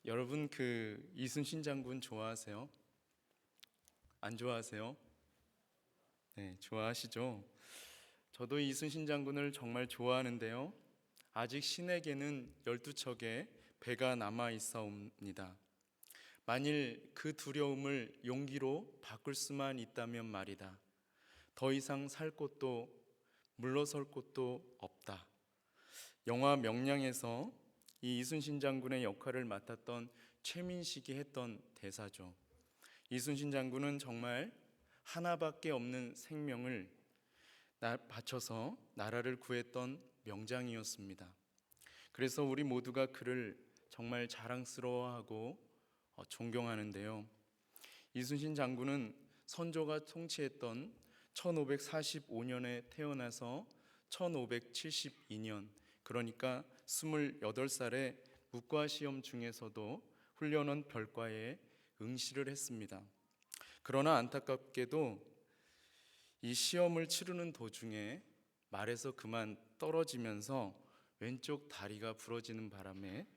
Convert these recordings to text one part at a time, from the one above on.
여러분 이순신 장군 좋아하세요? 안 좋아하세요? 네, 좋아하시죠? 저도 이순신 장군을 정말 좋아하는데요. 아직 신에게는 12척의 배가 남아 있사옵니다. 만일 그 두려움을 용기로 바꿀 수만 있다면 말이다. 더 이상 살 곳도 물러설 곳도 없다. 영화 명량에서 이 이순신 장군의 역할을 맡았던 최민식이 했던 대사죠. 이순신 장군은 정말 하나밖에 없는 생명을 바쳐서 나라를 구했던 명장이었습니다. 그래서 우리 모두가 그를 정말 자랑스러워하고 존경하는데요. 이순신 장군은 선조가 통치했던 1545년에 태어나서 1572년, 그러니까 28살에 묵과시험 중에서도 훈련원 별과에 응시를 했습니다. 그러나 안타깝게도 이 시험을 치르는 도중에 말에서 그만 떨어지면서 왼쪽 다리가 부러지는 바람에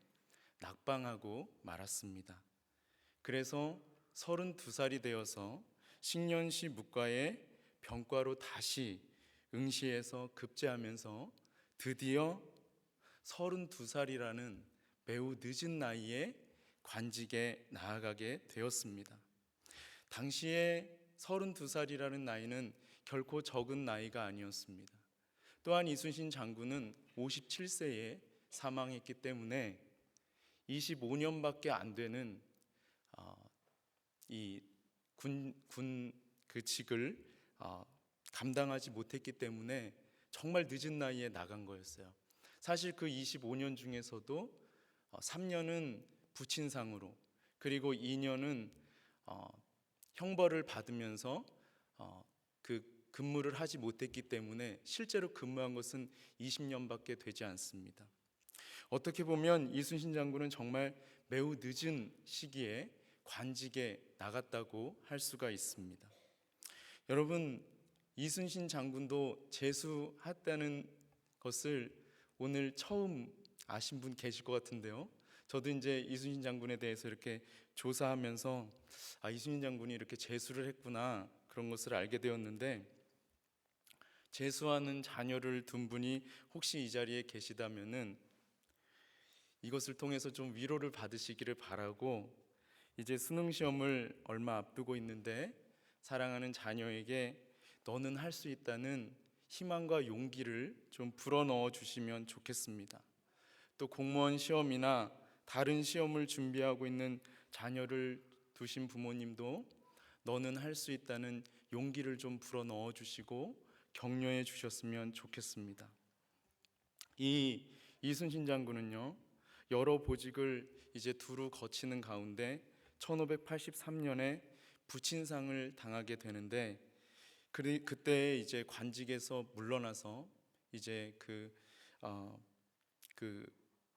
낙방하고 말았습니다. 그래서 32살이 되어서 식년시 묵과에 병과로 다시 응시해서 급제하면서 드디어 32살이라는 매우 늦은 나이에 관직에 나아가게 되었습니다. 당시에 32살이라는 나이는 결코 적은 나이가 아니었습니다. 또한 이순신 장군은 57세에 사망했기 때문에 25년밖에 안 되는 이 군 그 직을 감당하지 못했기 때문에 정말 늦은 나이에 나간 거였어요. 사실 그 25년 중에서도 3년은 부친상으로, 그리고 2년은 형벌을 받으면서 그 근무를 하지 못했기 때문에 실제로 근무한 것은 20년밖에 되지 않습니다. 어떻게 보면 이순신 장군은 정말 매우 늦은 시기에 관직에 나갔다고 할 수가 있습니다. 여러분, 이순신 장군도 재수했다는 것을 오늘 처음 아신 분 계실 것 같은데요. 저도 이제 이순신 장군에 대해서 이렇게 조사하면서 이순신 장군이 이렇게 재수를 했구나, 그런 것을 알게 되었는데, 재수하는 자녀를 둔 분이 혹시 이 자리에 계시다면은 이것을 통해서 좀 위로를 받으시기를 바라고, 이제 수능 시험을 얼마 앞두고 있는데 사랑하는 자녀에게 너는 할 수 있다는 희망과 용기를 좀 불어넣어 주시면 좋겠습니다. 또 공무원 시험이나 다른 시험을 준비하고 있는 자녀를 두신 부모님도 너는 할 수 있다는 용기를 좀 불어넣어 주시고 격려해 주셨으면 좋겠습니다. 이 이순신 장군은요, 여러 보직을 이제 두루 거치는 가운데 1583년에 부친상을 당하게 되는데, 그때 이제 관직에서 물러나서 이제 그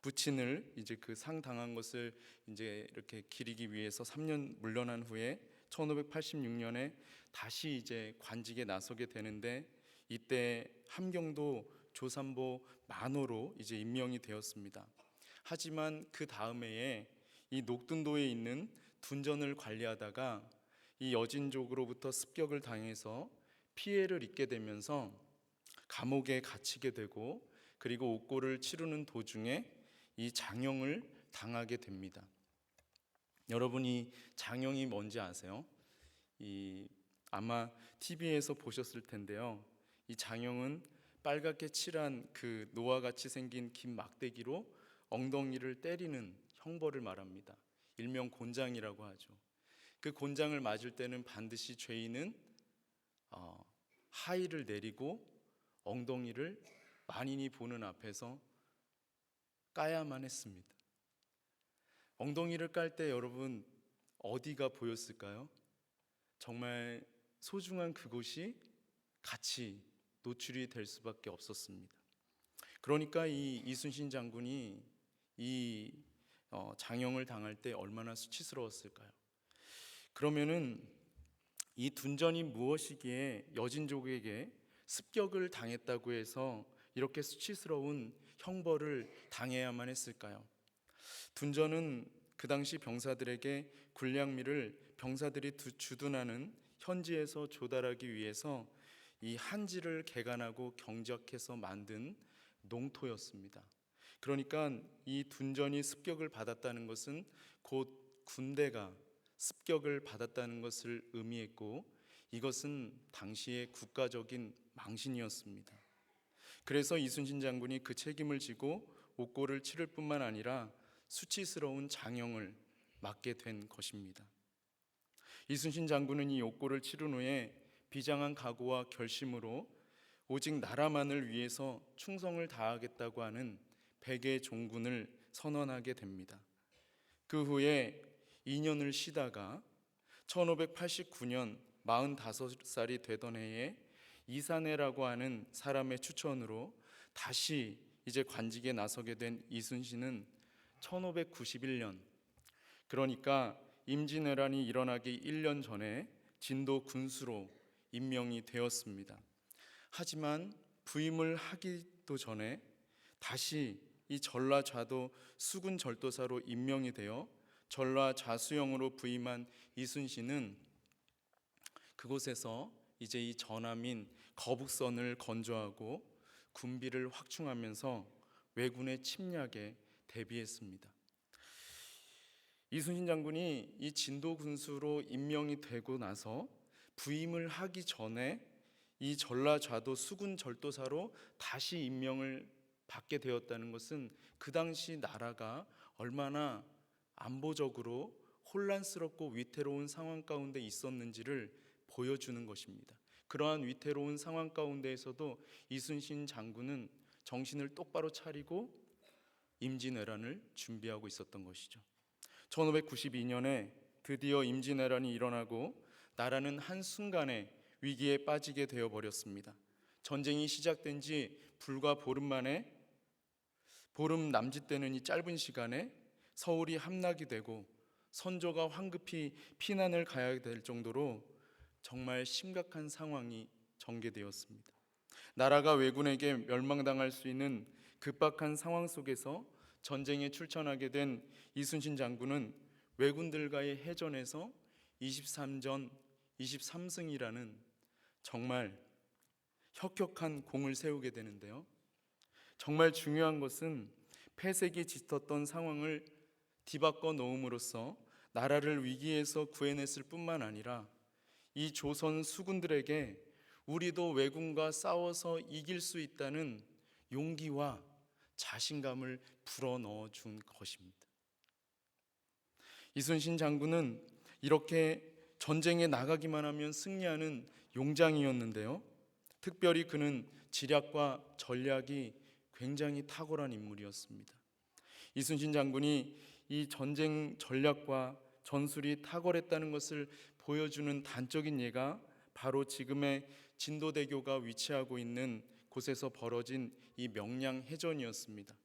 부친을 이제 그 상 당한 것을 이제 이렇게 기리기 위해서 3년 물러난 후에 1586년에 다시 이제 관직에 나서게 되는데, 이때 함경도 조산보 만호로 이제 임명이 되었습니다. 하지만 그 다음 해에 이 녹둔도에 있는 둔전을 관리하다가 이 여진족으로부터 습격을 당해서 피해를 입게 되면서 감옥에 갇히게 되고, 그리고 옥고를 치르는 도중에 이 장형을 당하게 됩니다. 여러분이 장형이 뭔지 아세요? 아마 TV에서 보셨을 텐데요. 이 장형은 빨갛게 칠한 그 노와 같이 생긴 긴 막대기로 엉덩이를 때리는 형벌을 말합니다. 일명 곤장이라고 하죠. 그 곤장을 맞을 때는 반드시 죄인은 하의를 내리고 엉덩이를 만인이 보는 앞에서 까야만 했습니다. 엉덩이를 깔 때 여러분 어디가 보였을까요? 정말 소중한 그곳이 같이 노출이 될 수밖에 없었습니다. 그러니까 이 이순신 장군이 이 장형을 당할 때 얼마나 수치스러웠을까요? 그러면은 이 둔전이 무엇이기에 여진족에게 습격을 당했다고 해서 이렇게 수치스러운 형벌을 당해야만 했을까요? 둔전은 그 당시 병사들에게 군량미를 병사들이 주둔하는 현지에서 조달하기 위해서 이 한지를 개간하고 경작해서 만든 농토였습니다. 그러니까 이 둔전이 습격을 받았다는 것은 곧 군대가 습격을 받았다는 것을 의미했고, 이것은 당시의 국가적인 망신이었습니다. 그래서 이순신 장군이 그 책임을 지고 옥고를 치를 뿐만 아니라 수치스러운 장형을 맞게 된 것입니다. 이순신 장군은 이 옥고를 치른 후에 비장한 각오와 결심으로 오직 나라만을 위해서 충성을 다하겠다고 하는 백의 종군을 선언하게 됩니다. 그 후에 2년을 쉬다가 1589년 45살이 되던 해에 이사내라고 하는 사람의 추천으로 다시 이제 관직에 나서게 된 이순신은 1591년, 그러니까 임진왜란이 일어나기 1년 전에 진도 군수로 임명이 되었습니다. 하지만 부임을 하기도 전에 다시 이 전라좌도 수군절도사로 임명이 되어 전라좌수영으로 부임한 이순신은 그곳에서 이제 이 전함인 거북선을 건조하고 군비를 확충하면서 왜군의 침략에 대비했습니다. 이순신 장군이 이 진도 군수로 임명이 되고 나서 부임을 하기 전에 이 전라좌도 수군절도사로 다시 임명을 받게 되었다는 것은 그 당시 나라가 얼마나 안보적으로 혼란스럽고 위태로운 상황 가운데 있었는지를 보여주는 것입니다. 그러한 위태로운 상황 가운데에서도 이순신 장군은 정신을 똑바로 차리고 임진왜란을 준비하고 있었던 것이죠. 1592년에 드디어 임진왜란이 일어나고 나라는 한순간에 위기에 빠지게 되어버렸습니다. 전쟁이 시작된 지 불과 보름 만에, 보름 남짓되는 이 짧은 시간에 서울이 함락이 되고 선조가 황급히 피난을 가야 될 정도로 정말 심각한 상황이 전개되었습니다. 나라가 왜군에게 멸망당할 수 있는 급박한 상황 속에서 전쟁에 출전하게 된 이순신 장군은 왜군들과의 해전에서 23전 23승이라는 정말 혁혁한 공을 세우게 되는데요. 정말 중요한 것은 폐색이 짙었던 상황을 뒤바꿔 놓음으로써 나라를 위기에서 구해냈을 뿐만 아니라 이 조선 수군들에게 우리도 왜군과 싸워서 이길 수 있다는 용기와 자신감을 불어넣어 준 것입니다. 이순신 장군은 이렇게 전쟁에 나가기만 하면 승리하는 용장이었는데요. 특별히 그는 지략과 전략이 굉장히 탁월한 인물이었습니다. 이순신 장군이 이 전쟁 전략과 전술이 탁월했다는 것을 보여주는 단적인 예가 바로 지금의 진도대교가 위치하고 있는 곳에서 벌어진 이 명량해전이었습니다.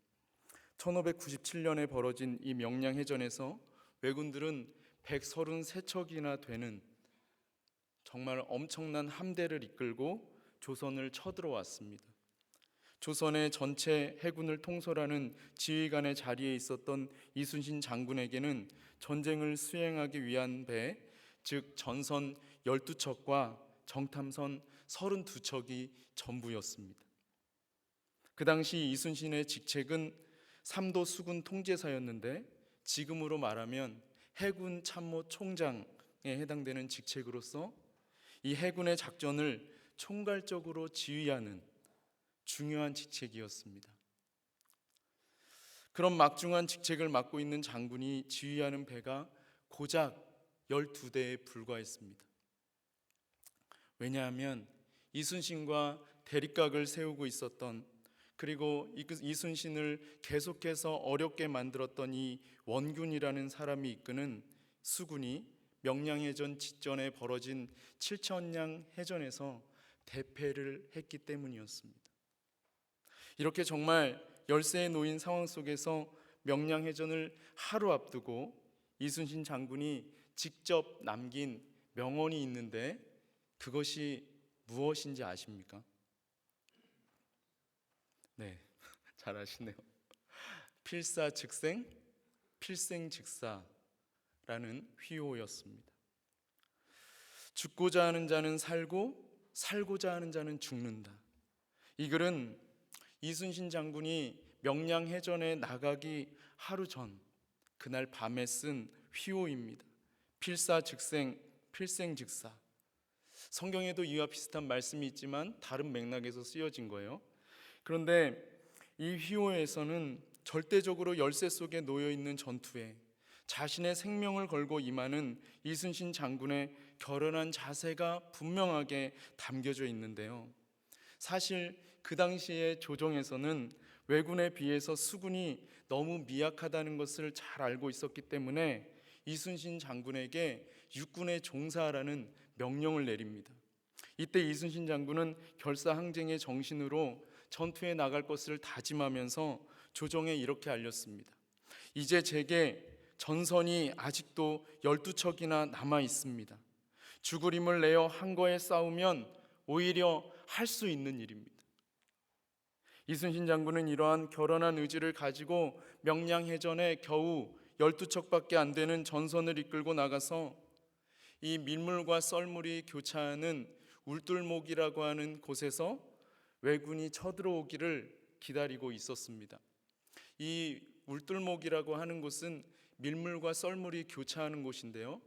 1597년에 벌어진 이 명량해전에서 왜군들은 133척이나 되는 정말 엄청난 함대를 이끌고 조선을 쳐들어왔습니다. 조선의 전체 해군을 통솔하는 지휘관의 자리에 있었던 이순신 장군에게는 전쟁을 수행하기 위한 배, 즉 전선 12척과 정탐선 32척이 전부였습니다. 그 당시 이순신의 직책은 삼도 수군 통제사였는데 지금으로 말하면 해군 참모 총장에 해당되는 직책으로서 이 해군의 작전을 총괄적으로 지휘하는 중요한 직책이었습니다. 그런 막중한 직책을 맡고 있는 장군이 지휘하는 배가 고작 12대에 불과했습니다. 왜냐하면 이순신과 대립각을 세우고 있었던, 그리고 이순신을 계속해서 어렵게 만들었던 이 원균이라는 사람이 이끄는 수군이 명량해전 직전에 벌어진 칠천량 해전에서 대패를 했기 때문이었습니다. 이렇게 정말 열세에 놓인 상황 속에서 명량해전을 하루 앞두고 이순신 장군이 직접 남긴 명언이 있는데 그것이 무엇인지 아십니까? 네, 잘 아시네요. 필사즉생, 필생즉사라는 휘호였습니다. 죽고자 하는 자는 살고 살고자 하는 자는 죽는다. 이 글은 이순신 장군이 명량해전에 나가기 하루 전 그날 밤에 쓴 휘호입니다. 필사즉생, 필생즉사. 성경에도 이와 비슷한 말씀이 있지만 다른 맥락에서 쓰여진 거예요. 그런데 이 휘호에서는 절대적으로 열세 속에 놓여 있는 전투에 자신의 생명을 걸고 임하는 이순신 장군의 결연한 자세가 분명하게 담겨져 있는데요. 사실 그 당시의 조정에서는 왜군에 비해서 수군이 너무 미약하다는 것을 잘 알고 있었기 때문에 이순신 장군에게 육군에 종사하라는 명령을 내립니다. 이때 이순신 장군은 결사항쟁의 정신으로 전투에 나갈 것을 다짐하면서 조정에 이렇게 알렸습니다. 이제 제게 전선이 아직도 12척이나 남아 있습니다. 죽을 힘을 내어 한 거에 싸우면 오히려 할 수 있는 일입니다. 이순신 장군은 이러한 결연한 의지를 가지고 명량해전에 겨우 12척밖에 안 되는 전선을 이끌고 나가서 이 밀물과 썰물이 교차하는 울돌목이라고 하는 곳에서 왜군이 쳐들어오기를 기다리고 있었습니다. 이 울돌목이라고 하는 곳은 밀물과 썰물이 교차하는 곳인데요.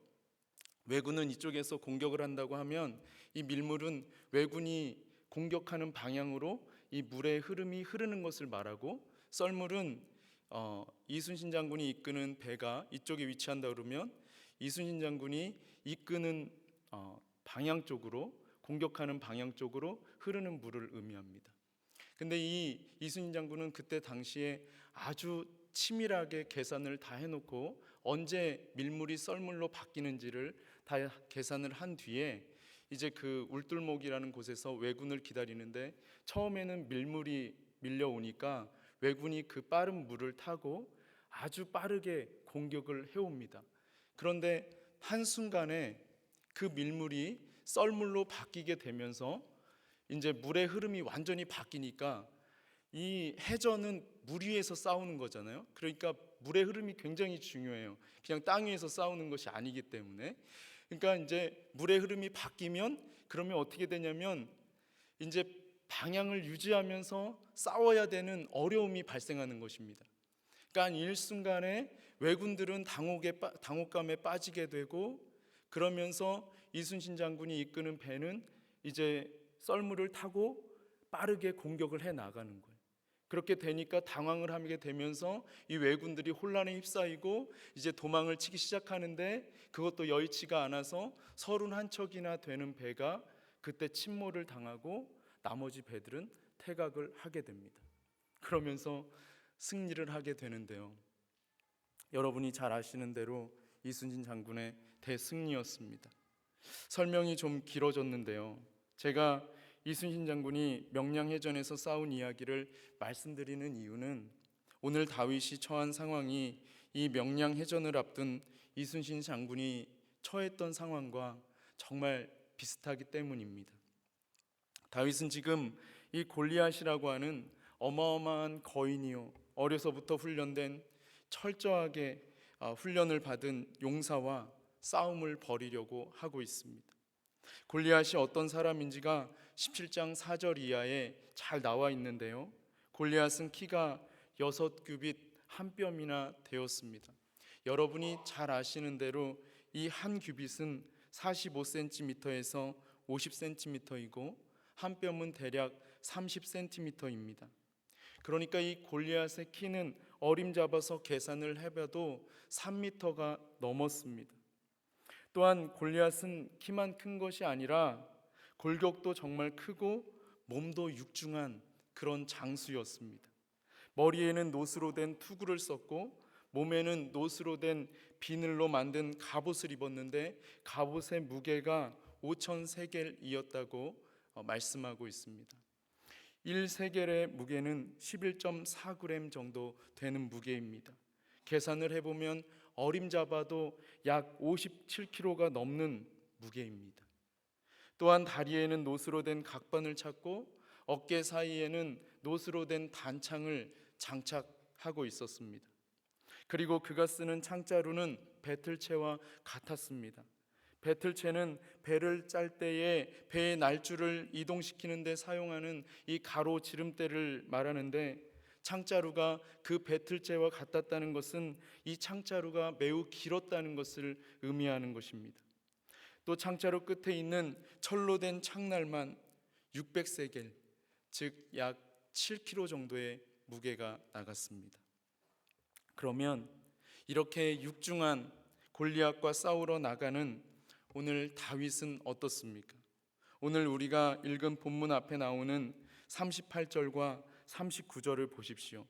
왜군은 이쪽에서 공격을 한다고 하면 이 밀물은 왜군이 공격하는 방향으로 이 물의 흐름이 흐르는 것을 말하고, 썰물은 이순신 장군이 이끄는 배가 이쪽에 위치한다 그러면 이순신 장군이 이끄는 방향 쪽으로, 공격하는 방향 쪽으로 흐르는 물을 의미합니다. 근데 이 이순신 장군은 그때 당시에 아주 치밀하게 계산을 다 해놓고 언제 밀물이 썰물로 바뀌는지를 다 계산을 한 뒤에 이제 그 울돌목이라는 곳에서 왜군을 기다리는데, 처음에는 밀물이 밀려오니까 왜군이 그 빠른 물을 타고 아주 빠르게 공격을 해옵니다. 그런데 한순간에 그 밀물이 썰물로 바뀌게 되면서 이제 물의 흐름이 완전히 바뀌니까, 이 해전은 물 위에서 싸우는 거잖아요. 그러니까 물의 흐름이 굉장히 중요해요. 그냥 땅 위에서 싸우는 것이 아니기 때문에. 그러니까 이제 물의 흐름이 바뀌면 그러면 어떻게 되냐면 이제 방향을 유지하면서 싸워야 되는 어려움이 발생하는 것입니다. 그러니까 일순간에 왜군들은 당혹감에 빠지게 되고, 그러면서 이순신 장군이 이끄는 배는 이제 썰물을 타고 빠르게 공격을 해 나가는 거예요. 그렇게 되니까 당황을 하게 되면서 이 왜군들이 혼란에 휩싸이고 이제 도망을 치기 시작하는데, 그것도 여의치가 않아서 31척이나 되는 배가 그때 침몰을 당하고 나머지 배들은 퇴각을 하게 됩니다. 그러면서 승리를 하게 되는데요. 여러분이 잘 아시는 대로 이순신 장군의 대승리였습니다. 설명이 좀 길어졌는데요. 제가 이순신 장군이 명량해전에서 싸운 이야기를 말씀드리는 이유는 오늘 다윗이 처한 상황이 이 명량해전을 앞둔 이순신 장군이 처했던 상황과 정말 비슷하기 때문입니다. 다윗은 지금 이 골리앗이라고 하는 어마어마한 거인이요, 어려서부터 훈련된 철저하게 훈련을 받은 용사와 싸움을 벌이려고 하고 있습니다. 골리앗이 어떤 사람인지가 17장 4절 이하에 잘 나와 있는데요. 골리앗은 키가 6규빗 한 뼘이나 되었습니다. 여러분이 잘 아시는 대로 이 한 규빗은 45cm에서 50cm이고 한 뼘은 대략 30cm입니다. 그러니까 이 골리앗의 키는 어림잡아서 계산을 해봐도 3m가 넘었습니다. 또한 골리앗은 키만 큰 것이 아니라 골격도 정말 크고 몸도 육중한 그런 장수였습니다. 머리에는 노스로 된 투구를 썼고 몸에는 노스로 된 비늘로 만든 갑옷을 입었는데 갑옷의 무게가 5,000세겔이었다고 말씀하고 있습니다. 1세겔의 무게는 11.4g 정도 되는 무게입니다. 계산을 해보면 어림잡아도 약 57kg가 넘는 무게입니다. 또한 다리에는 노스로 된 각반을 찾고 어깨 사이에는 노스로 된 단창을 장착하고 있었습니다. 그리고 그가 쓰는 창자루는 배틀채와 같았습니다. 배틀채는 배를 짤 때에 배의 날줄을 이동시키는 데 사용하는 이 가로 지름대를 말하는데, 창자루가 그 배틀채와 같았다는 것은 이 창자루가 매우 길었다는 것을 의미하는 것입니다. 또 창자루 끝에 있는 철로 된 창날만 600세겔, 즉 약 7kg 정도의 무게가 나갔습니다. 그러면 이렇게 육중한 골리앗과 싸우러 나가는 오늘 다윗은 어떻습니까? 오늘 우리가 읽은 본문 앞에 나오는 38절과 39절을 보십시오.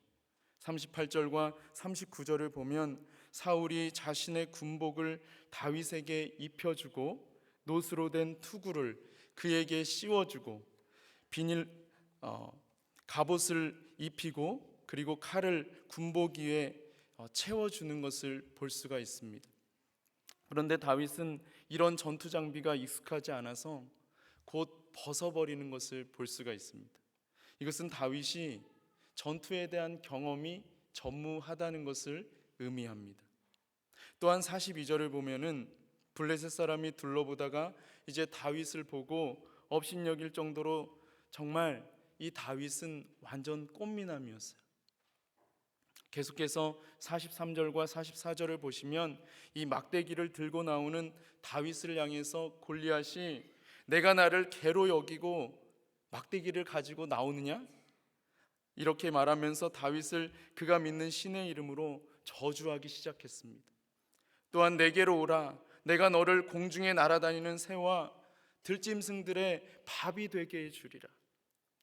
38절과 39절을 보면 사울이 자신의 군복을 다윗에게 입혀주고 노스로 된 투구를 그에게 씌워주고 갑옷을 입히고 그리고 칼을 군복 위에 채워주는 것을 볼 수가 있습니다. 그런데 다윗은 이런 전투 장비가 익숙하지 않아서 곧 벗어버리는 것을 볼 수가 있습니다. 이것은 다윗이 전투에 대한 경험이 전무하다는 것을 의미합니다. 또한 42절을 보면은 블레셋 사람이 둘러보다가 이제 다윗을 보고 업신여길 정도로 정말 이 다윗은 완전 꽃미남이었어요. 계속해서 43절과 44절을 보시면 이 막대기를 들고 나오는 다윗을 향해서 골리앗이 내가 나를 개로 여기고 막대기를 가지고 나오느냐? 이렇게 말하면서 다윗을 그가 믿는 신의 이름으로 저주하기 시작했습니다. 또한 내게로 오라, 내가 너를 공중에 날아다니는 새와 들짐승들의 밥이 되게 해주리라.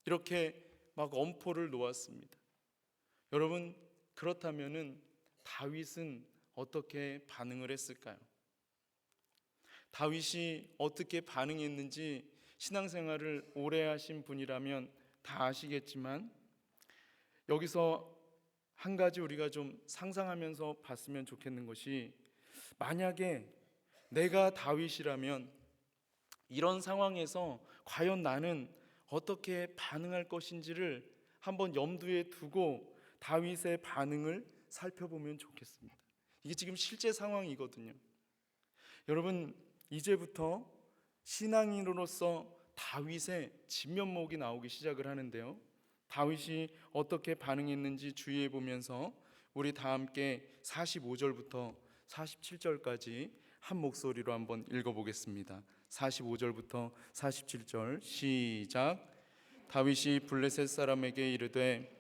이렇게 막 엄포를 놓았습니다. 여러분, 그렇다면은 다윗은 어떻게 반응을 했을까요? 다윗이 어떻게 반응했는지 신앙생활을 오래 하신 분이라면 다 아시겠지만, 여기서 한 가지 우리가 좀 상상하면서 봤으면 좋겠는 것이, 만약에 내가 다윗이라면 이런 상황에서 과연 나는 어떻게 반응할 것인지를 한번 염두에 두고 다윗의 반응을 살펴보면 좋겠습니다. 이게 지금 실제 상황이거든요. 여러분, 이제부터 신앙인으로서 다윗의 진면목이 나오기 시작을 하는데요, 다윗이 어떻게 반응했는지 주의해 보면서 우리 다 함께 45절부터 47절까지 한 목소리로 한번 읽어보겠습니다. 45절부터 47절 시작. 다윗이 블레셋 사람에게 이르되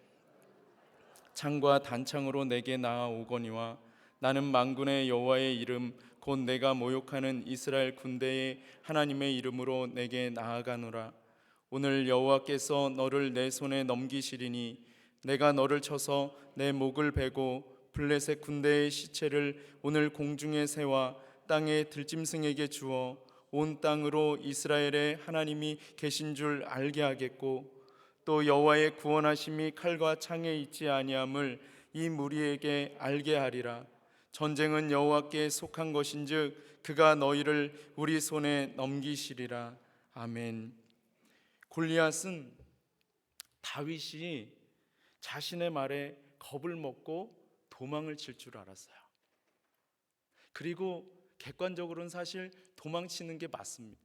창과 단창으로 내게 나아오거니와 나는 만군의 여호와의 이름 곧 내가 모욕하는 이스라엘 군대의 하나님의 이름으로 내게 나아가노라. 오늘 여호와께서 너를 내 손에 넘기시리니 내가 너를 쳐서 내 목을 베고 블레셋 군대의 시체를 오늘 공중의 새와 땅의 들짐승에게 주어 온 땅으로 이스라엘의 하나님이 계신 줄 알게 하겠고, 또 여호와의 구원하심이 칼과 창에 있지 아니함을 이 무리에게 알게 하리라. 전쟁은 여호와께 속한 것인즉 그가 너희를 우리 손에 넘기시리라. 아멘. 골리앗은 다윗이 자신의 말에 겁을 먹고 도망을 칠 줄 알았어요. 그리고 객관적으로는 사실 도망치는 게 맞습니다.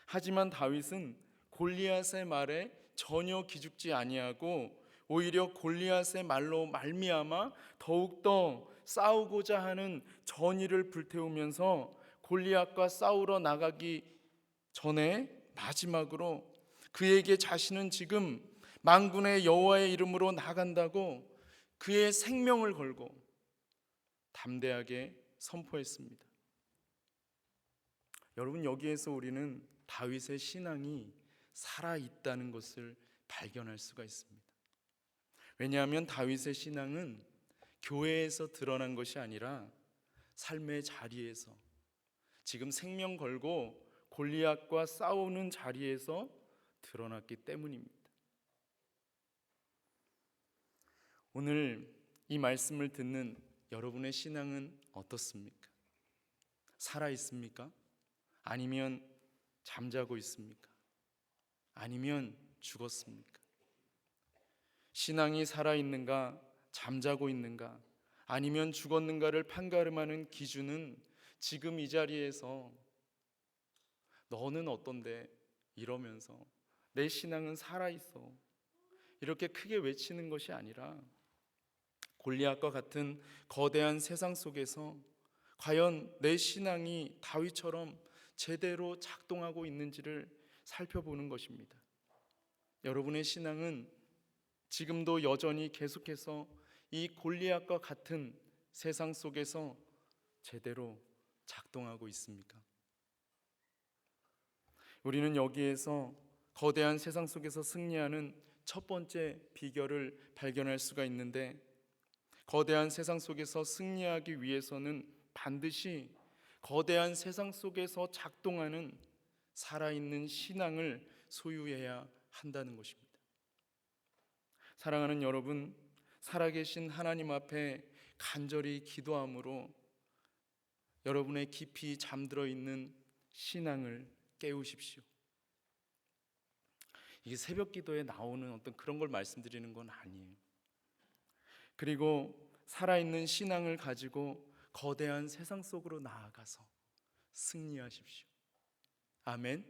하지만 다윗은 골리앗의 말에 전혀 기죽지 아니하고 오히려 골리앗의 말로 말미암아 더욱더 싸우고자 하는 전의를 불태우면서 골리앗과 싸우러 나가기 전에 마지막으로 그에게 자신은 지금 만군의 여호와의 이름으로 나간다고 그의 생명을 걸고 담대하게 선포했습니다. 여러분, 여기에서 우리는 다윗의 신앙이 살아있다는 것을 발견할 수가 있습니다. 왜냐하면 다윗의 신앙은 교회에서 드러난 것이 아니라 삶의 자리에서, 지금 생명 걸고 골리앗과 싸우는 자리에서 드러났기 때문입니다. 오늘 이 말씀을 듣는 여러분의 신앙은 어떻습니까? 살아 있습니까? 아니면 잠자고 있습니까? 아니면 죽었습니까? 신앙이 살아 있는가? 잠자고 있는가? 아니면 죽었는가를 판가름하는 기준은 지금 이 자리에서 너는 어떤데 이러면서 내 신앙은 살아있어 이렇게 크게 외치는 것이 아니라 골리앗과 같은 거대한 세상 속에서 과연 내 신앙이 다윗처럼 제대로 작동하고 있는지를 살펴보는 것입니다. 여러분의 신앙은 지금도 여전히 계속해서 이 골리앗과 같은 세상 속에서 제대로 작동하고 있습니까? 우리는 여기에서 거대한 세상 속에서 승리하는 첫 번째 비결을 발견할 수가 있는데, 거대한 세상 속에서 승리하기 위해서는 반드시 거대한 세상 속에서 작동하는 살아있는 신앙을 소유해야 한다는 것입니다. 사랑하는 여러분, 살아계신 하나님 앞에 간절히 기도함으로 여러분의 깊이 잠들어 있는 신앙을 깨우십시오. 이게 새벽 기도에 나오는 어떤 그런 걸 말씀드리는 건 아니에요. 그리고 살아있는 신앙을 가지고 거대한 세상 속으로 나아가서 승리하십시오. 아멘.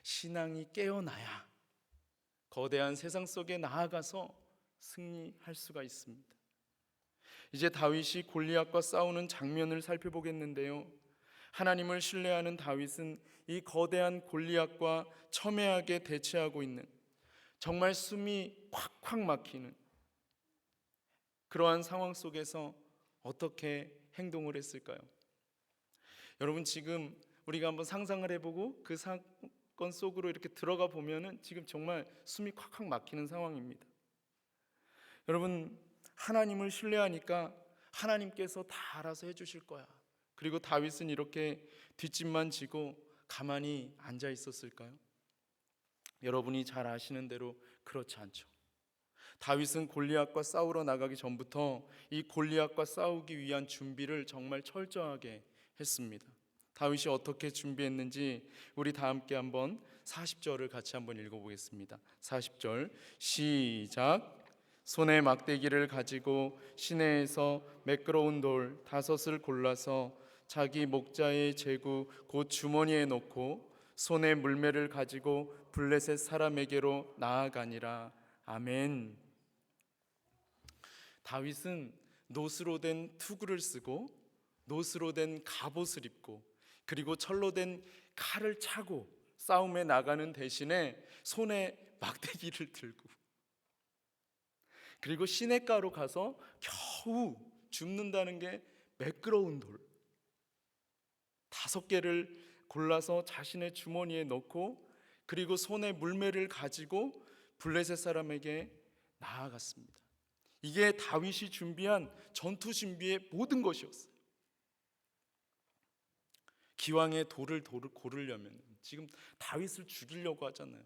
신앙이 깨어나야 거대한 세상 속에 나아가서 승리할 수가 있습니다. 이제 다윗이 골리앗과 싸우는 장면을 살펴보겠는데요, 하나님을 신뢰하는 다윗은 이 거대한 골리앗과 첨예하게 대치하고 있는, 정말 숨이 콱콱 막히는 그러한 상황 속에서 어떻게 행동을 했을까요? 여러분, 지금 우리가 한번 상상을 해보고 그 사건 속으로 이렇게 들어가 보면은 지금 정말 숨이 콱콱 막히는 상황입니다. 여러분, 하나님을 신뢰하니까 하나님께서 다 알아서 해주실 거야. 그리고 다윗은 이렇게 뒷짐만 지고 가만히 앉아 있었을까요? 여러분이 잘 아시는 대로 그렇지 않죠. 다윗은 골리앗과 싸우러 나가기 전부터 이 골리앗과 싸우기 위한 준비를 정말 철저하게 했습니다. 다윗이 어떻게 준비했는지 우리 다 함께 한번 40절을 같이 한번 읽어보겠습니다. 40절 시작. 손에 막대기를 가지고 시내에서 매끄러운 돌 5을 골라서 자기 목자의 제구 곧 주머니에 넣고 손에 물매를 가지고 블레셋 사람에게로 나아가니라. 아멘. 다윗은 노스로 된 투구를 쓰고 노스로 된 갑옷을 입고 그리고 철로 된 칼을 차고 싸움에 나가는 대신에 손에 막대기를 들고 그리고 시냇가로 가서 겨우 줍는다는 게 매끄러운 돌 5개를 골라서 자신의 주머니에 넣고 그리고 손에 물매를 가지고 블레셋 사람에게 나아갔습니다. 이게 다윗이 준비한 전투 준비의 모든 것이었어요. 기왕에 돌을 고르려면 지금 다윗을 죽이려고 하잖아요.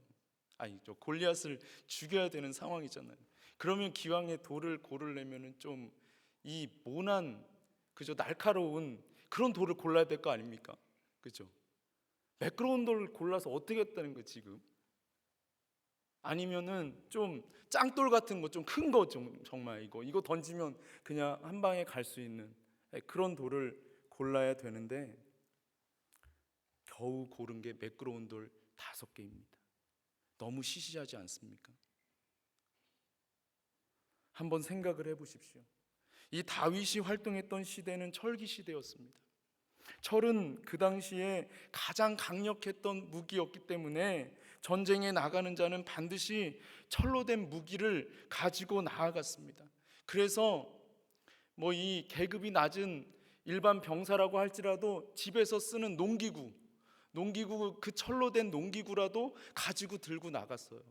아니죠, 골리앗을 죽여야 되는 상황이잖아요. 그러면 기왕에 돌을 고르려면 좀 이 모난 그죠 날카로운 그런 돌을 골라야 될 거 아닙니까? 그죠? 매끄러운 돌을 골라서 어떻게 했다는 거예요 지금? 아니면은 좀 짱돌 같은 거 좀 큰 거 좀 정말 이거 던지면 그냥 한 방에 갈 수 있는 그런 돌을 골라야 되는데 겨우 고른 게 매끄러운 돌 5개입니다. 너무 시시하지 않습니까? 한번 생각을 해보십시오. 이 다윗이 활동했던 시대는 철기 시대였습니다. 철은 그 당시에 가장 강력했던 무기였기 때문에 전쟁에 나가는 자는 반드시 철로 된 무기를 가지고 나아갔습니다. 그래서 뭐 이 계급이 낮은 일반 병사라고 할지라도 집에서 쓰는 농기구 그 철로 된 농기구라도 가지고 들고 나갔어요.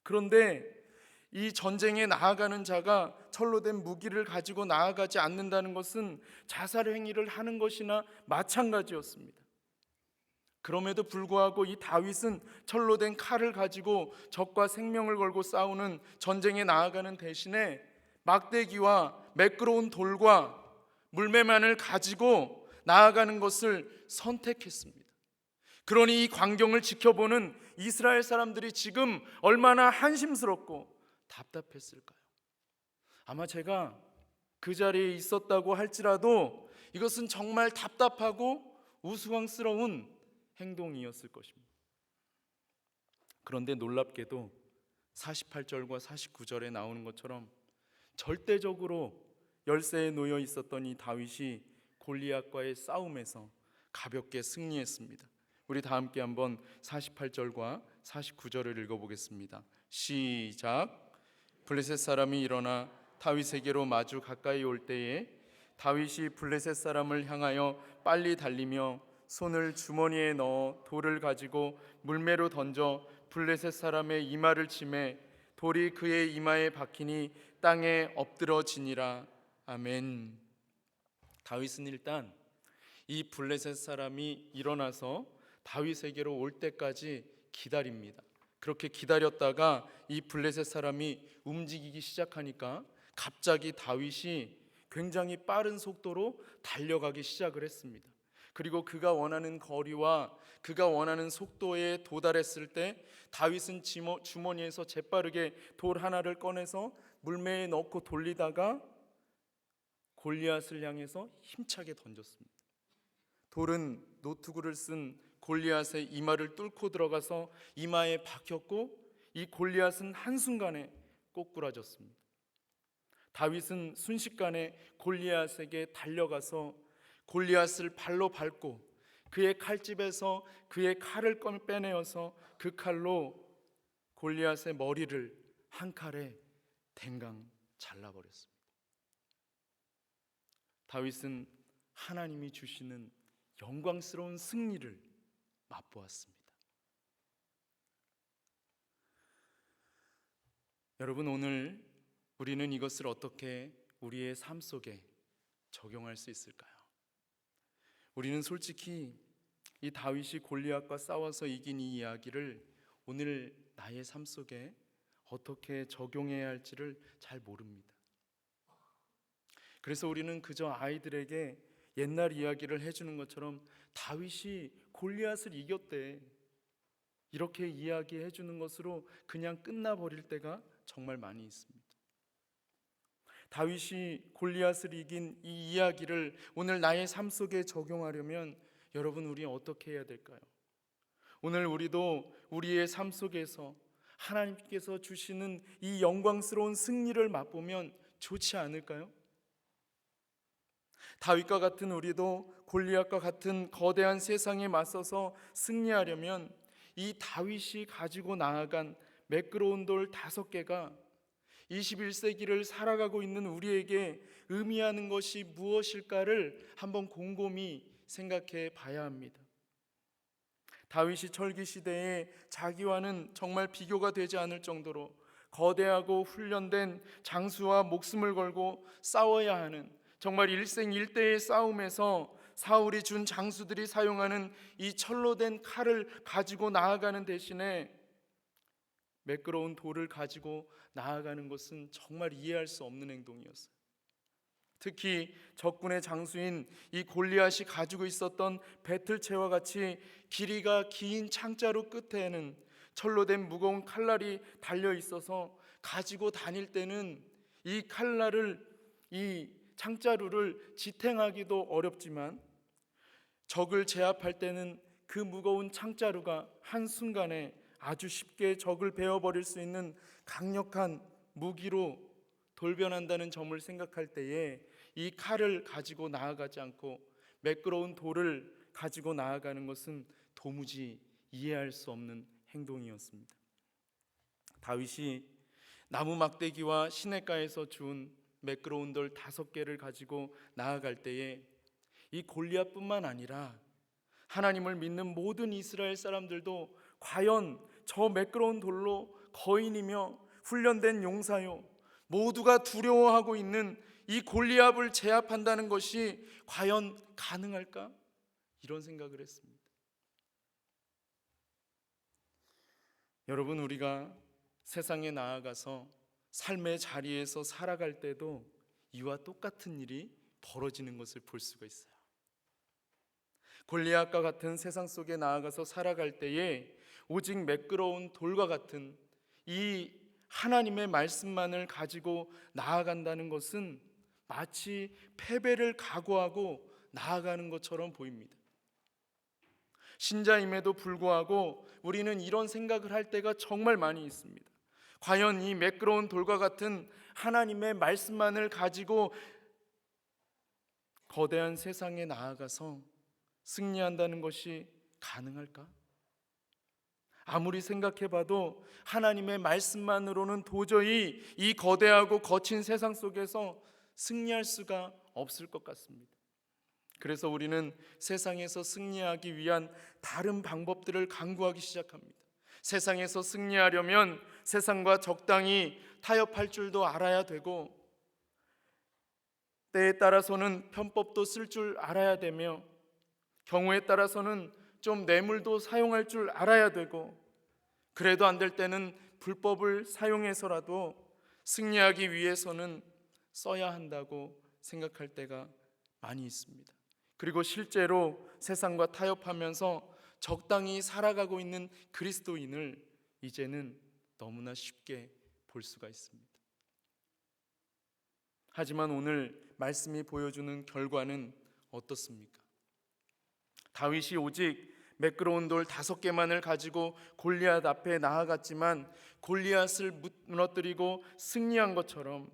그런데 이 전쟁에 나아가는 자가 철로 된 무기를 가지고 나아가지 않는다는 것은 자살 행위를 하는 것이나 마찬가지였습니다. 그럼에도 불구하고 이 다윗은 철로 된 칼을 가지고 적과 생명을 걸고 싸우는 전쟁에 나아가는 대신에 막대기와 매끄러운 돌과 물매만을 가지고 나아가는 것을 선택했습니다. 그러니 이 광경을 지켜보는 이스라엘 사람들이 지금 얼마나 한심스럽고 답답했을까요? 아마 제가 그 자리에 있었다고 할지라도 이것은 정말 답답하고 우스꽝스러운 행동이었을 것입니다. 그런데 놀랍게도 48절과 49절에 나오는 것처럼 절대적으로 열세에 놓여 있었던 이 다윗이 골리앗과의 싸움에서 가볍게 승리했습니다. 우리 다 함께 한번 48절과 49절을 읽어보겠습니다. 시작. 블레셋 사람이 일어나 다윗에게로 마주 가까이 올 때에 다윗이 블레셋 사람을 향하여 빨리 달리며 손을 주머니에 넣어 돌을 가지고 물매로 던져 블레셋 사람의 이마를 치매 돌이 그의 이마에 박히니 땅에 엎드러지니라. 아멘. 다윗은 일단 이 블레셋 사람이 일어나서 다윗에게로 올 때까지 기다립니다. 그렇게 기다렸다가 이 블레셋 사람이 움직이기 시작하니까 갑자기 다윗이 굉장히 빠른 속도로 달려가기 시작을 했습니다. 그리고 그가 원하는 거리와 그가 원하는 속도에 도달했을 때 다윗은 주머니에서 재빠르게 돌 하나를 꺼내서 물매에 넣고 돌리다가 골리앗을 향해서 힘차게 던졌습니다. 돌은 노트구를 쓴 골리앗의 이마를 뚫고 들어가서 이마에 박혔고 이 골리앗은 한순간에 꼬꾸라졌습니다. 다윗은 순식간에 골리앗에게 달려가서 골리앗을 발로 밟고 그의 칼집에서 그의 칼을 빼내어서 그 칼로 골리앗의 머리를 한 칼에 댕강 잘라버렸습니다. 다윗은 하나님이 주시는 영광스러운 승리를 맛보았습니다. 여러분, 오늘 우리는 이것을 어떻게 우리의 삶 속에 적용할 수 있을까요? 우리는 솔직히 이 다윗이 골리앗과 싸워서 이긴 이 이야기를 오늘 나의 삶 속에 어떻게 적용해야 할지를 잘 모릅니다. 그래서 우리는 그저 아이들에게 옛날 이야기를 해주는 것처럼 다윗이 골리앗을 이겼대 이렇게 이야기해 주는 것으로 그냥 끝나버릴 때가 정말 많이 있습니다. 다윗이 골리앗을 이긴 이 이야기를 오늘 나의 삶 속에 적용하려면 여러분, 우리 어떻게 해야 될까요? 오늘 우리도 우리의 삶 속에서 하나님께서 주시는 이 영광스러운 승리를 맛보면 좋지 않을까요? 다윗과 같은 우리도 골리앗과 같은 거대한 세상에 맞서서 승리하려면 이 다윗이 가지고 나아간 매끄러운 돌 5개가 21세기를 살아가고 있는 우리에게 의미하는 것이 무엇일까를 한번 곰곰이 생각해 봐야 합니다. 다윗이 철기 시대에 자기와는 정말 비교가 되지 않을 정도로 거대하고 훈련된 장수와 목숨을 걸고 싸워야 하는 정말 일생일대의 싸움에서 사울이 준 장수들이 사용하는 이 철로 된 칼을 가지고 나아가는 대신에 매끄러운 돌을 가지고 나아가는 것은 정말 이해할 수 없는 행동이었어요. 특히 적군의 장수인 이 골리앗이 가지고 있었던 배틀채와 같이 길이가 긴 창자루 끝에는 철로 된 무거운 칼날이 달려 있어서 가지고 다닐 때는 이 칼날을, 이 창자루를 지탱하기도 어렵지만 적을 제압할 때는 그 무거운 창자루가 한순간에 아주 쉽게 적을 베어버릴 수 있는 강력한 무기로 돌변한다는 점을 생각할 때에 이 칼을 가지고 나아가지 않고 매끄러운 돌을 가지고 나아가는 것은 도무지 이해할 수 없는 행동이었습니다. 다윗이 나무 막대기와 시냇가에서 주운 매끄러운 돌 5개를 가지고 나아갈 때에 이 골리앗뿐만 아니라 하나님을 믿는 모든 이스라엘 사람들도 과연 저 매끄러운 돌로 거인이며 훈련된 용사요 모두가 두려워하고 있는 이 골리앗을 제압한다는 것이 과연 가능할까? 이런 생각을 했습니다. 여러분, 우리가 세상에 나아가서 삶의 자리에서 살아갈 때도 이와 똑같은 일이 벌어지는 것을 볼 수가 있어요. 골리앗과 같은 세상 속에 나아가서 살아갈 때에 오직 매끄러운 돌과 같은 이 하나님의 말씀만을 가지고 나아간다는 것은 마치 패배를 각오하고 나아가는 것처럼 보입니다. 신자임에도 불구하고 우리는 이런 생각을 할 때가 정말 많이 있습니다. 과연 이 매끄러운 돌과 같은 하나님의 말씀만을 가지고 거대한 세상에 나아가서 승리한다는 것이 가능할까? 아무리 생각해봐도 하나님의 말씀만으로는 도저히 이 거대하고 거친 세상 속에서 승리할 수가 없을 것 같습니다. 그래서 우리는 세상에서 승리하기 위한 다른 방법들을 강구하기 시작합니다. 세상에서 승리하려면 세상과 적당히 타협할 줄도 알아야 되고, 때에 따라서는 편법도 쓸 줄 알아야 되며, 경우에 따라서는 좀 뇌물도 사용할 줄 알아야 되고, 그래도 안 될 때는 불법을 사용해서라도 승리하기 위해서는 써야 한다고 생각할 때가 많이 있습니다. 그리고 실제로 세상과 타협하면서 적당히 살아가고 있는 그리스도인을 이제는 너무나 쉽게 볼 수가 있습니다. 하지만 오늘 말씀이 보여주는 결과는 어떻습니까? 다윗이 오직 매끄러운 돌 5개만을 가지고 골리앗 앞에 나아갔지만 골리앗을 무너뜨리고 승리한 것처럼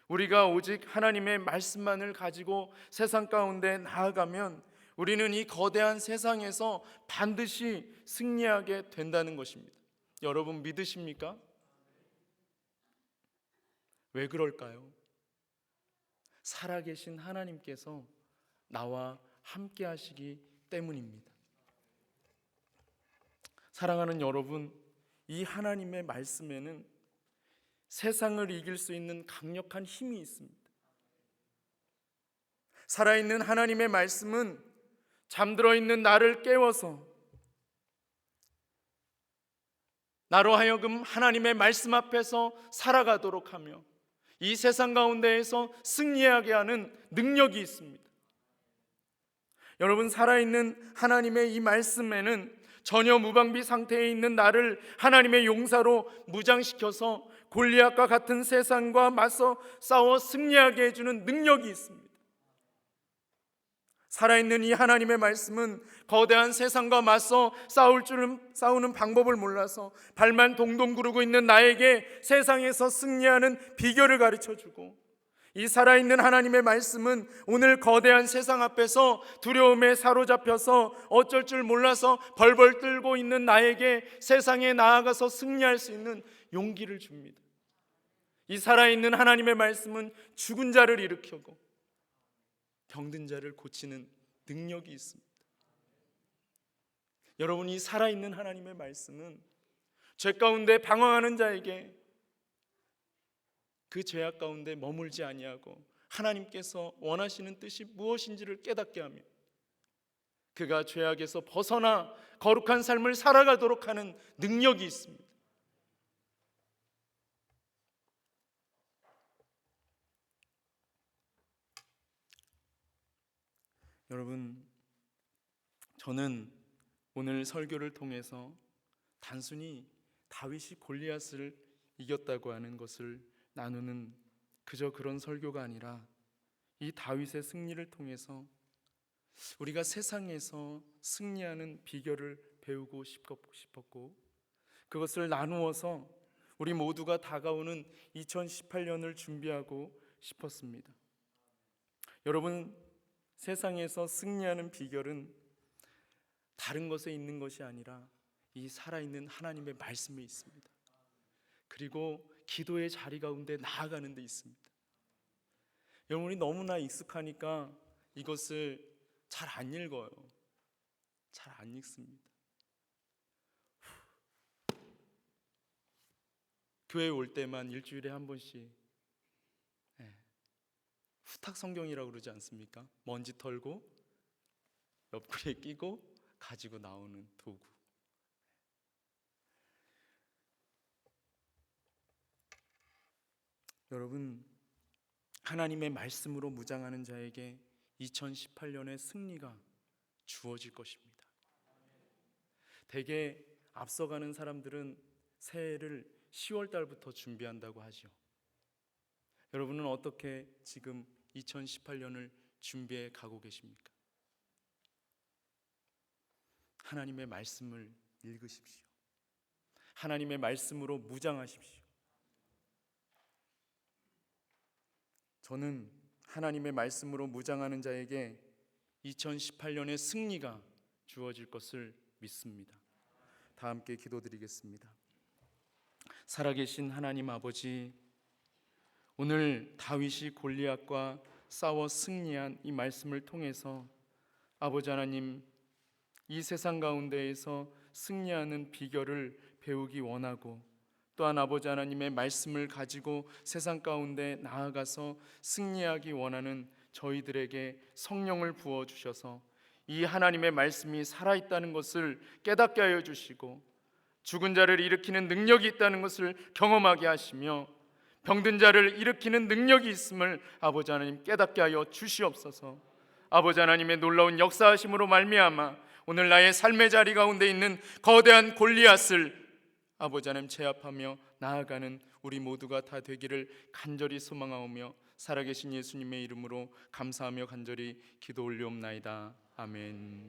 우리가 오직 하나님의 말씀만을 가지고 세상 가운데 나아가면 우리는 이 거대한 세상에서 반드시 승리하게 된다는 것입니다. 여러분 믿으십니까? 왜 그럴까요? 살아계신 하나님께서 나와 함께 하시기 때문입니다. 사랑하는 여러분, 이 하나님의 말씀에는 세상을 이길 수 있는 강력한 힘이 있습니다. 살아있는 하나님의 말씀은 잠들어 있는 나를 깨워서 나로 하여금 하나님의 말씀 앞에서 살아가도록 하며 이 세상 가운데에서 승리하게 하는 능력이 있습니다. 여러분, 살아있는 하나님의 이 말씀에는 전혀 무방비 상태에 있는 나를 하나님의 용사로 무장시켜서 골리앗과 같은 세상과 맞서 싸워 승리하게 해주는 능력이 있습니다. 살아있는 이 하나님의 말씀은 거대한 세상과 맞서 싸우는 방법을 몰라서 발만 동동 구르고 있는 나에게 세상에서 승리하는 비결을 가르쳐주고, 이 살아있는 하나님의 말씀은 오늘 거대한 세상 앞에서 두려움에 사로잡혀서 어쩔 줄 몰라서 벌벌 떨고 있는 나에게 세상에 나아가서 승리할 수 있는 용기를 줍니다. 이 살아있는 하나님의 말씀은 죽은 자를 일으키고 병든 자를 고치는 능력이 있습니다. 여러분, 이 살아있는 하나님의 말씀은 죄 가운데 방황하는 자에게 그 죄악 가운데 머물지 아니하고 하나님께서 원하시는 뜻이 무엇인지를 깨닫게 하며 그가 죄악에서 벗어나 거룩한 삶을 살아가도록 하는 능력이 있습니다. 여러분, 저는 오늘 설교를 통해서 단순히 다윗이 골리앗을 이겼다고 하는 것을 나누는 그저 그런 설교가 아니라 이 다윗의 승리를 통해서 우리가 세상에서 승리하는 비결을 배우고 싶었고, 그것을 나누어서 우리 모두가 다가오는 2018년을 준비하고 싶었습니다. 여러분, 세상에서 승리하는 비결은 다른 것에 있는 것이 아니라 이 살아있는 하나님의 말씀에 있습니다. 그리고 기도의 자리 가운데 나아가는 데 있습니다. 여러분이 너무나 익숙하니까 이것을 잘 안 읽어요. 잘 안 읽습니다. 교회 올 때만 일주일에 한 번씩 후탁 성경이라고 그러지 않습니까? 먼지 털고 옆구리에 끼고 가지고 나오는 도구. 여러분, 하나님의 말씀으로 무장하는 자에게 2018년의 승리가 주어질 것입니다. 대개 앞서가는 사람들은 새해를 10월 달부터 준비한다고 하죠. 여러분은 어떻게 지금 2018년을 준비해 가고 계십니까? 하나님의 말씀을 읽으십시오. 하나님의 말씀으로 무장하십시오. 저는 하나님의 말씀으로 무장하는 자에게 2018년의 승리가 주어질 것을 믿습니다. 다 함께 기도드리겠습니다. 살아계신 하나님 아버지, 오늘 다윗이 골리앗과 싸워 승리한 이 말씀을 통해서 아버지 하나님, 이 세상 가운데에서 승리하는 비결을 배우기 원하고, 또한 아버지 하나님의 말씀을 가지고 세상 가운데 나아가서 승리하기 원하는 저희들에게 성령을 부어주셔서 이 하나님의 말씀이 살아있다는 것을 깨닫게 하여 주시고, 죽은 자를 일으키는 능력이 있다는 것을 경험하게 하시며, 병든 자를 일으키는 능력이 있음을 아버지 하나님 깨닫게 하여 주시옵소서. 아버지 하나님의 놀라운 역사하심으로 말미암아 오늘 나의 삶의 자리 가운데 있는 거대한 골리앗을 아버지 하나님 제압하며 나아가는 우리 모두가 다 되기를 간절히 소망하오며, 살아계신 예수님의 이름으로 감사하며 간절히 기도 올리옵나이다. 아멘.